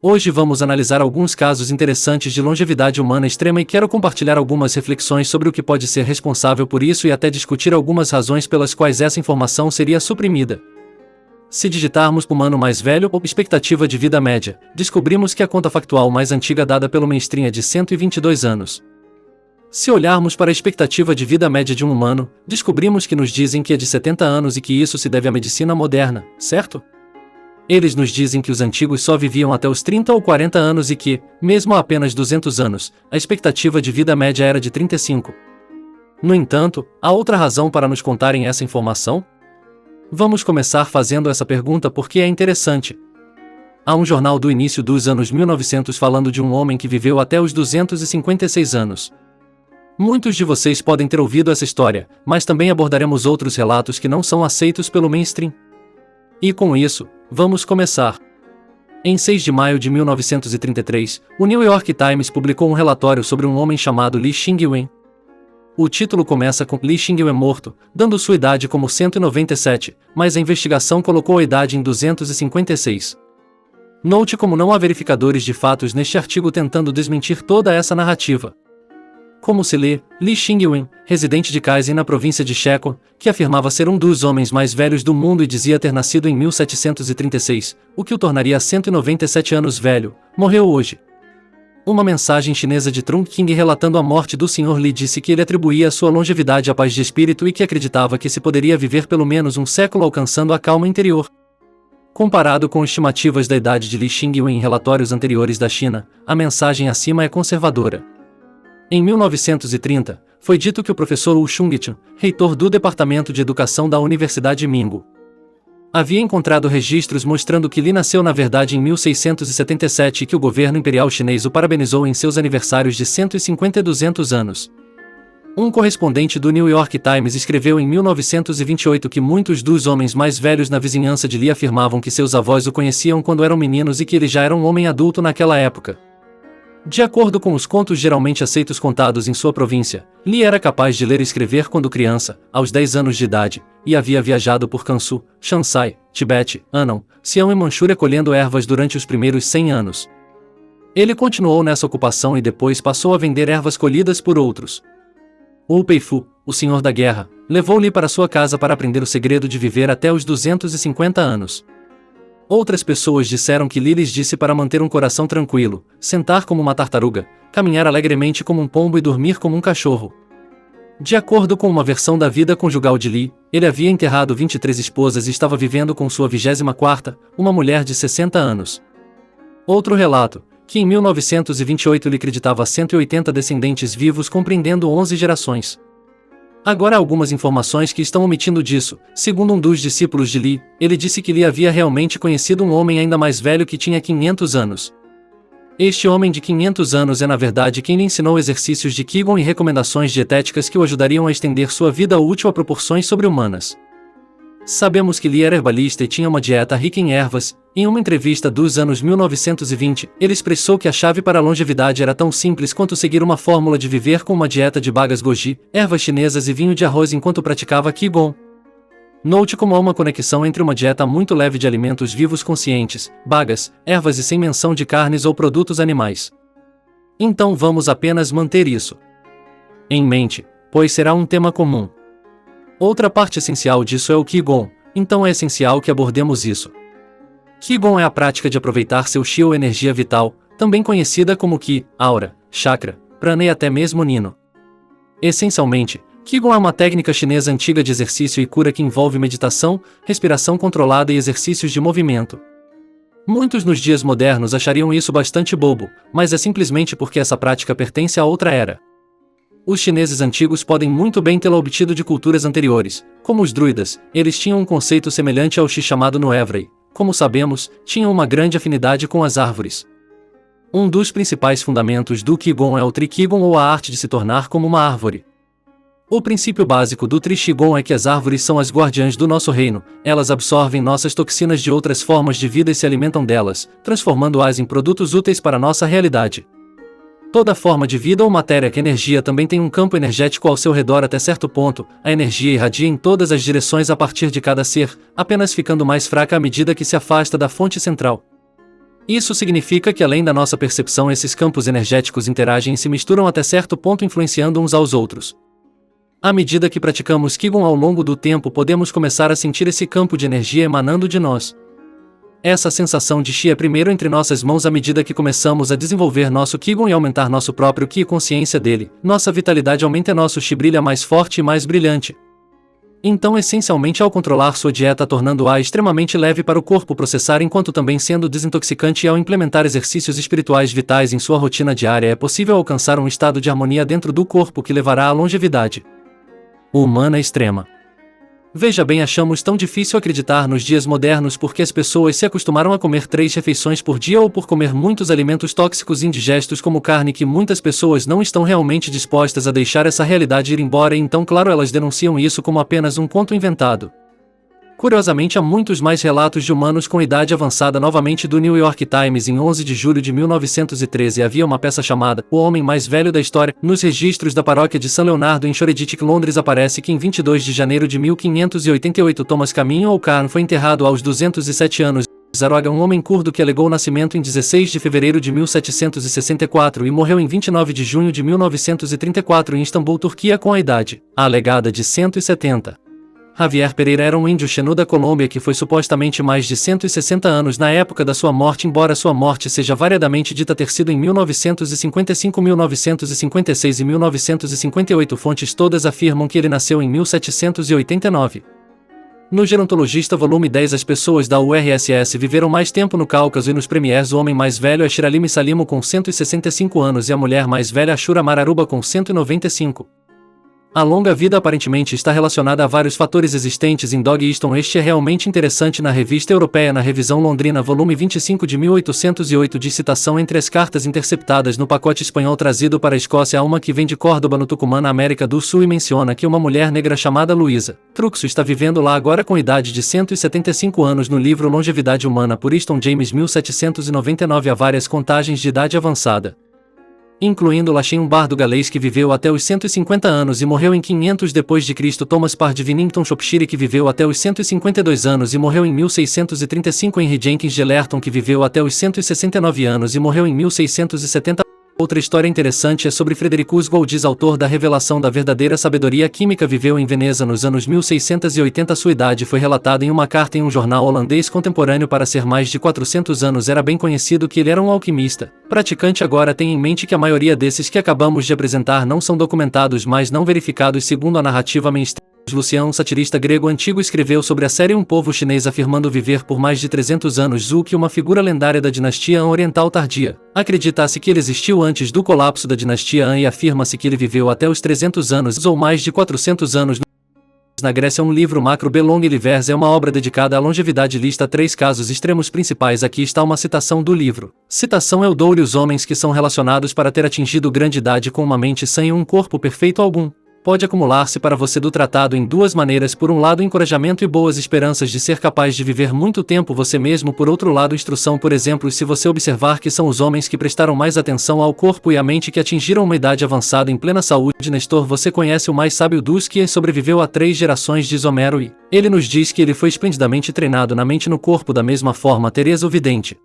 Hoje vamos analisar alguns casos interessantes de longevidade humana extrema e quero compartilhar algumas reflexões sobre o que pode ser responsável por isso e até discutir algumas razões pelas quais essa informação seria suprimida. Se digitarmos humano mais velho ou expectativa de vida média, descobrimos que a conta factual mais antiga dada pelo mainstream é de 122 anos. Se olharmos para a expectativa de vida média de um humano, descobrimos que nos dizem que é de 70 anos e que isso se deve à medicina moderna, certo? Eles nos dizem que os antigos só viviam até os 30 ou 40 anos e que, mesmo há apenas 200 anos, a expectativa de vida média era de 35. No entanto, há outra razão para nos contarem essa informação? Vamos começar fazendo essa pergunta porque é interessante. Há um jornal do início dos anos 1900 falando de um homem que viveu até os 256 anos. Muitos de vocês podem ter ouvido essa história, mas também abordaremos outros relatos que não são aceitos pelo mainstream. E com isso, vamos começar. Em 6 de maio de 1933, o New York Times publicou um relatório sobre um homem chamado Li Xingwen. O título começa com Li Xingwen morto, dando sua idade como 197, mas a investigação colocou a idade em 256. Note como não há verificadores de fatos neste artigo tentando desmentir toda essa narrativa. Como se lê, Li Xingwen, residente de Kaizen na província de Sheko, que afirmava ser um dos homens mais velhos do mundo e dizia ter nascido em 1736, o que o tornaria 197 anos velho, morreu hoje. Uma mensagem chinesa de Trung King relatando a morte do Sr. Li disse que ele atribuía a sua longevidade à paz de espírito e que acreditava que se poderia viver pelo menos um século alcançando a calma interior. Comparado com estimativas da idade de Li Xingwen em relatórios anteriores da China, a mensagem acima é conservadora. Em 1930, foi dito que o professor Wu Chungqian, reitor do Departamento de Educação da Universidade Mingo, havia encontrado registros mostrando que Li nasceu na verdade em 1677 e que o governo imperial chinês o parabenizou em seus aniversários de 150 e 200 anos. Um correspondente do New York Times escreveu em 1928 que muitos dos homens mais velhos na vizinhança de Li afirmavam que seus avós o conheciam quando eram meninos e que ele já era um homem adulto naquela época. De acordo com os contos geralmente aceitos contados em sua província, Li era capaz de ler e escrever quando criança, aos 10 anos de idade, e havia viajado por Kansu, Shansai, Tibete, Anão, Sião e Manchúria colhendo ervas durante os primeiros 100 anos. Ele continuou nessa ocupação e depois passou a vender ervas colhidas por outros. Wu Peifu, o senhor da guerra, levou Li para sua casa para aprender o segredo de viver até os 250 anos. Outras pessoas disseram que Li lhes disse para manter um coração tranquilo, sentar como uma tartaruga, caminhar alegremente como um pombo e dormir como um cachorro. De acordo com uma versão da vida conjugal de Li, ele havia enterrado 23 esposas e estava vivendo com sua 24ª, uma mulher de 60 anos. Outro relato, que em 1928 lhe acreditava 180 descendentes vivos compreendendo 11 gerações. Agora há algumas informações que estão omitindo disso. Segundo um dos discípulos de Li, ele disse que Li havia realmente conhecido um homem ainda mais velho que tinha 500 anos. Este homem de 500 anos é na verdade quem lhe ensinou exercícios de Qigong e recomendações dietéticas que o ajudariam a estender sua vida útil a proporções sobre-humanas. Sabemos que Li era herbalista e tinha uma dieta rica em ervas. Em uma entrevista dos anos 1920, ele expressou que a chave para a longevidade era tão simples quanto seguir uma fórmula de viver com uma dieta de bagas goji, ervas chinesas e vinho de arroz enquanto praticava Qigong. Note como há uma conexão entre uma dieta muito leve de alimentos vivos conscientes, bagas, ervas e sem menção de carnes ou produtos animais. Então vamos apenas manter isso em mente, pois será um tema comum. Outra parte essencial disso é o Qigong, então é essencial que abordemos isso. Qigong é a prática de aproveitar seu Qi ou energia vital, também conhecida como Qi, aura, chakra, prana e até mesmo Nino. Essencialmente, Qigong é uma técnica chinesa antiga de exercício e cura que envolve meditação, respiração controlada e exercícios de movimento. Muitos nos dias modernos achariam isso bastante bobo, mas é simplesmente porque essa prática pertence a outra era. Os chineses antigos podem muito bem tê-la obtido de culturas anteriores, como os druidas. Eles tinham um conceito semelhante ao Qi chamado Nuevrei. Como sabemos, tinham uma grande afinidade com as árvores. Um dos principais fundamentos do Qigong é o Tri Qigong ou a arte de se tornar como uma árvore. O princípio básico do Qigong é que as árvores são as guardiãs do nosso reino, elas absorvem nossas toxinas de outras formas de vida e se alimentam delas, transformando-as em produtos úteis para nossa realidade. Toda forma de vida ou matéria que energia também tem um campo energético ao seu redor até certo ponto, a energia irradia em todas as direções a partir de cada ser, apenas ficando mais fraca à medida que se afasta da fonte central. Isso significa que além da nossa percepção esses campos energéticos interagem e se misturam até certo ponto influenciando uns aos outros. À medida que praticamos Qigong ao longo do tempo podemos começar a sentir esse campo de energia emanando de nós. Essa sensação de Qi é primeiro entre nossas mãos à medida que começamos a desenvolver nosso Qigong e aumentar nosso próprio Qi e consciência dele, nossa vitalidade aumenta e nosso Qi brilha mais forte e mais brilhante. Então essencialmente ao controlar sua dieta tornando-a extremamente leve para o corpo processar enquanto também sendo desintoxicante e ao implementar exercícios espirituais vitais em sua rotina diária é possível alcançar um estado de harmonia dentro do corpo que levará à longevidade humana extrema. Veja bem, achamos tão difícil acreditar nos dias modernos porque as pessoas se acostumaram a comer 3 refeições por dia ou por comer muitos alimentos tóxicos e indigestos como carne que muitas pessoas não estão realmente dispostas a deixar essa realidade ir embora e então claro elas denunciam isso como apenas um conto inventado. Curiosamente há muitos mais relatos de humanos com idade avançada novamente do New York Times em 11 de julho de 1913 havia uma peça chamada O Homem Mais Velho da História. Nos registros da paróquia de São Leonardo em Shoreditch, Londres aparece que em 22 de janeiro de 1588 Thomas Caminho ou Carn foi enterrado aos 207 anos. Zaroga, um homem curdo que alegou nascimento em 16 de fevereiro de 1764 e morreu em 29 de junho de 1934 em Istambul, Turquia com a idade alegada de 170. Javier Pereira era um índio Xenu da Colômbia que foi supostamente mais de 160 anos na época da sua morte, embora sua morte seja variadamente dita ter sido em 1955, 1956 e 1958. Fontes todas afirmam que ele nasceu em 1789. No Gerontologista volume 10 as pessoas da URSS viveram mais tempo no Cáucaso e nos Premiers o homem mais velho é Shiralim Salimo com 165 anos e a mulher mais velha Ashura Mararuba com 195. A longa vida aparentemente está relacionada a vários fatores existentes em Dog Easton. Este é realmente interessante na Revista Europeia na Revisão Londrina volume 25 de 1808 diz citação entre as cartas interceptadas no pacote espanhol trazido para a Escócia há uma que vem de Córdoba no Tucumã na América do Sul e menciona que uma mulher negra chamada Luísa Truxo está vivendo lá agora com idade de 175 anos. No livro Longevidade Humana por Easton James 1799 há várias contagens de idade avançada, incluindo Lachem, um bardo galês que viveu até os 150 anos e morreu em 500 depois de Cristo, Thomas Parr de Winnington Shropshire que viveu até os 152 anos e morreu em 1635, Henry Jenkins de Lerton que viveu até os 169 anos e morreu em 1670. Outra história interessante é sobre Fredericus Goldzies, autor da Revelação da Verdadeira Sabedoria Química. Viveu em Veneza nos anos 1680. Sua idade foi relatada em uma carta em um jornal holandês contemporâneo para ser mais de 400 anos. Era bem conhecido que ele era um alquimista praticante. Agora tenha em mente que a maioria desses que acabamos de apresentar não são documentados, mas não verificados segundo a narrativa mainstream. Lucian, um satirista grego antigo, escreveu sobre a série Um Povo Chinês afirmando viver por mais de 300 anos. Zhu Qi, uma figura lendária da dinastia Han Oriental tardia. Acredita-se que ele existiu antes do colapso da dinastia Han e afirma-se que ele viveu até os 300 anos ou mais de 400 anos. Na Grécia, um livro Macro Belong Livers é uma obra dedicada à longevidade. Lista 3 casos extremos principais. Aqui está uma citação do livro. Citação: Eu dou-lhe os homens que são relacionados para ter atingido grande idade com uma mente sã e um corpo perfeito algum. Pode acumular-se para você do tratado em duas maneiras: por um lado encorajamento e boas esperanças de ser capaz de viver muito tempo você mesmo, por outro lado instrução. Por exemplo, se você observar que são os homens que prestaram mais atenção ao corpo e à mente que atingiram uma idade avançada em plena saúde. Nestor, você conhece o mais sábio dos que sobreviveu a 3 gerações, diz Homero, e ele nos diz que ele foi esplendidamente treinado na mente e no corpo. Da mesma forma, Teresa o Vidente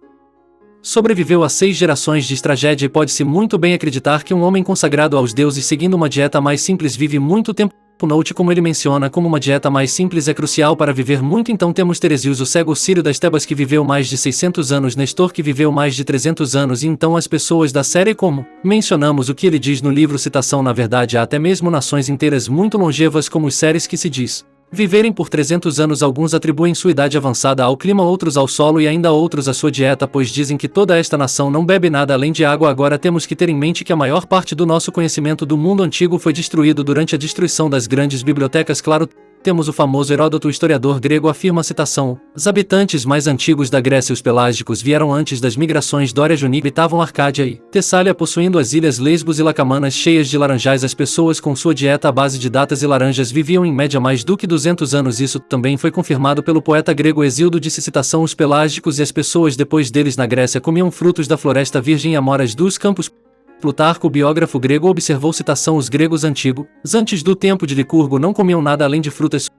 sobreviveu a 6 gerações de tragédia e pode-se muito bem acreditar que um homem consagrado aos deuses seguindo uma dieta mais simples vive muito tempo. Note como ele menciona como uma dieta mais simples é crucial para viver muito. Então temos Teresius, o cego Sírio das Tebas, que viveu mais de 600 anos, Nestor, que viveu mais de 300 anos, e então as pessoas da série como mencionamos o que ele diz no livro. Citação: Na verdade há até mesmo nações inteiras muito longevas como os seres que se diz viverem por 300 anos. Alguns atribuem sua idade avançada ao clima, outros ao solo e ainda outros à sua dieta, pois dizem que toda esta nação não bebe nada além de água. Agora temos que ter em mente que a maior parte do nosso conhecimento do mundo antigo foi destruído durante a destruição das grandes bibliotecas. Claro, temos o famoso Heródoto, o historiador grego, afirma a citação: os habitantes mais antigos da Grécia, os pelágicos, vieram antes das migrações Dória-Jônica, habitavam Arcádia e Tessália, possuindo as ilhas Lesbos e Lacamanas cheias de laranjais. As pessoas com sua dieta à base de datas e laranjas viviam em média mais do que 200 anos. Isso também foi confirmado pelo poeta grego Hesíodo, disse citação: os pelágicos e as pessoas depois deles na Grécia comiam frutos da floresta virgem e amoras dos campos. Plutarco, o biógrafo grego, observou citação: os gregos antigos, antes do tempo de Licurgo, não comiam nada além de frutas.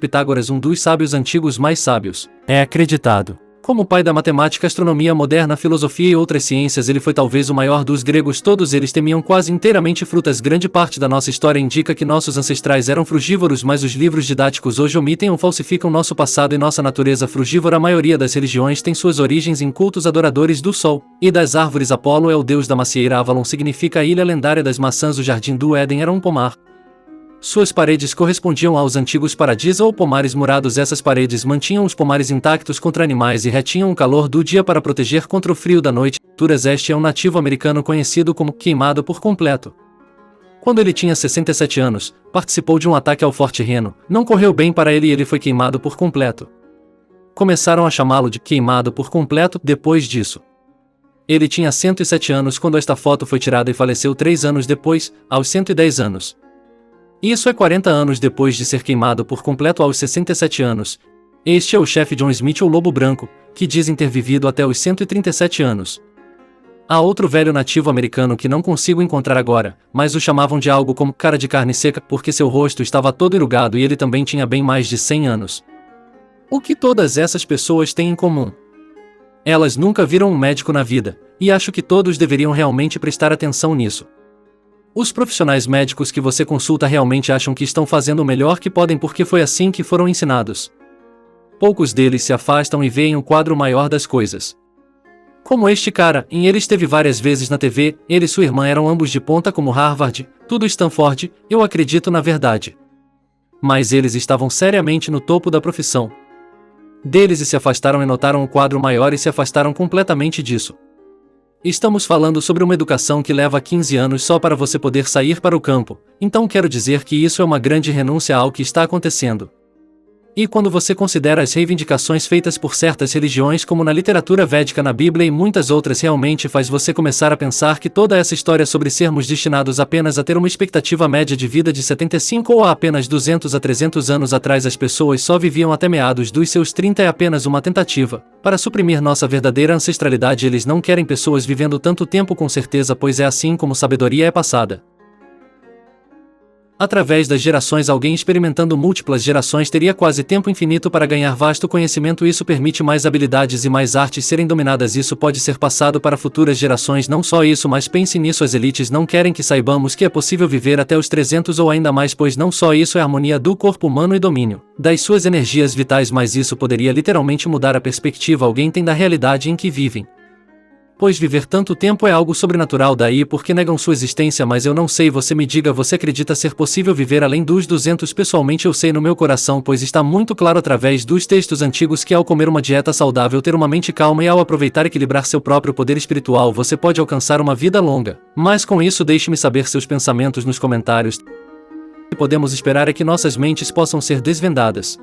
Pitágoras, um dos sábios antigos mais sábios, é acreditado como pai da matemática, astronomia moderna, filosofia e outras ciências. Ele foi talvez o maior dos gregos. Todos eles temiam quase inteiramente frutas. Grande parte da nossa história indica que nossos ancestrais eram frugívoros, mas os livros didáticos hoje omitem ou falsificam nosso passado e nossa natureza frugívora. A maioria das religiões tem suas origens em cultos adoradores do sol e das árvores. Apolo é o deus da macieira. Avalon significa a ilha lendária das maçãs. O jardim do Éden era um pomar. Suas paredes correspondiam aos antigos paradisos ou pomares murados. Essas paredes mantinham os pomares intactos contra animais e retinham o calor do dia para proteger contra o frio da noite. Este é um nativo americano conhecido como queimado por completo. Quando ele tinha 67 anos, participou de um ataque ao Forte Reno. Não correu bem para ele e ele foi queimado por completo. Começaram a chamá-lo de queimado por completo depois disso. Ele tinha 107 anos quando esta foto foi tirada e faleceu 3 anos depois, aos 110 anos. Isso é 40 anos depois de ser queimado por completo aos 67 anos. Este é o chefe John Smith, ou Lobo Branco, que dizem ter vivido até os 137 anos. Há outro velho nativo americano que não consigo encontrar agora, mas o chamavam de algo como cara de carne seca, porque seu rosto estava todo enrugado e ele também tinha bem mais de 100 anos. O que todas essas pessoas têm em comum? Elas nunca viram um médico na vida, e acho que todos deveriam realmente prestar atenção nisso. Os profissionais médicos que você consulta realmente acham que estão fazendo o melhor que podem porque foi assim que foram ensinados. Poucos deles se afastam e veem o quadro maior das coisas. Como este cara, ele esteve várias vezes na TV, ele e sua irmã eram ambos de ponta como Harvard, tudo Stanford, eu acredito na verdade. Mas eles estavam seriamente no topo da profissão deles e se afastaram e notaram o quadro maior e se afastaram completamente disso. Estamos falando sobre uma educação que leva 15 anos só para você poder sair para o campo, então quero dizer que isso é uma grande renúncia ao que está acontecendo. E quando você considera as reivindicações feitas por certas religiões, como na literatura védica, na Bíblia e muitas outras, realmente faz você começar a pensar que toda essa história sobre sermos destinados apenas a ter uma expectativa média de vida de 75 ou há apenas 200 a 300 anos atrás as pessoas só viviam até meados dos seus 30 é apenas uma tentativa para suprimir nossa verdadeira ancestralidade. Eles não querem pessoas vivendo tanto tempo, com certeza, pois é assim como sabedoria é passada. Através das gerações, alguém experimentando múltiplas gerações teria quase tempo infinito para ganhar vasto conhecimento. Isso permite mais habilidades e mais artes serem dominadas. Isso pode ser passado para futuras gerações. Não só isso, mas pense nisso, as elites não querem que saibamos que é possível viver até os 300 ou ainda mais, pois não só isso é a harmonia do corpo humano e domínio das suas energias vitais, mas isso poderia literalmente mudar a perspectiva alguém tem da realidade em que vivem. Pois viver tanto tempo é algo sobrenatural, daí porque negam sua existência. Mas eu não sei, você me diga, você acredita ser possível viver além dos 200? Pessoalmente eu sei no meu coração, pois está muito claro através dos textos antigos que ao comer uma dieta saudável, ter uma mente calma e ao aproveitar e equilibrar seu próprio poder espiritual, você pode alcançar uma vida longa. Mas com isso, deixe-me saber seus pensamentos nos comentários. O que podemos esperar é que nossas mentes possam ser desvendadas.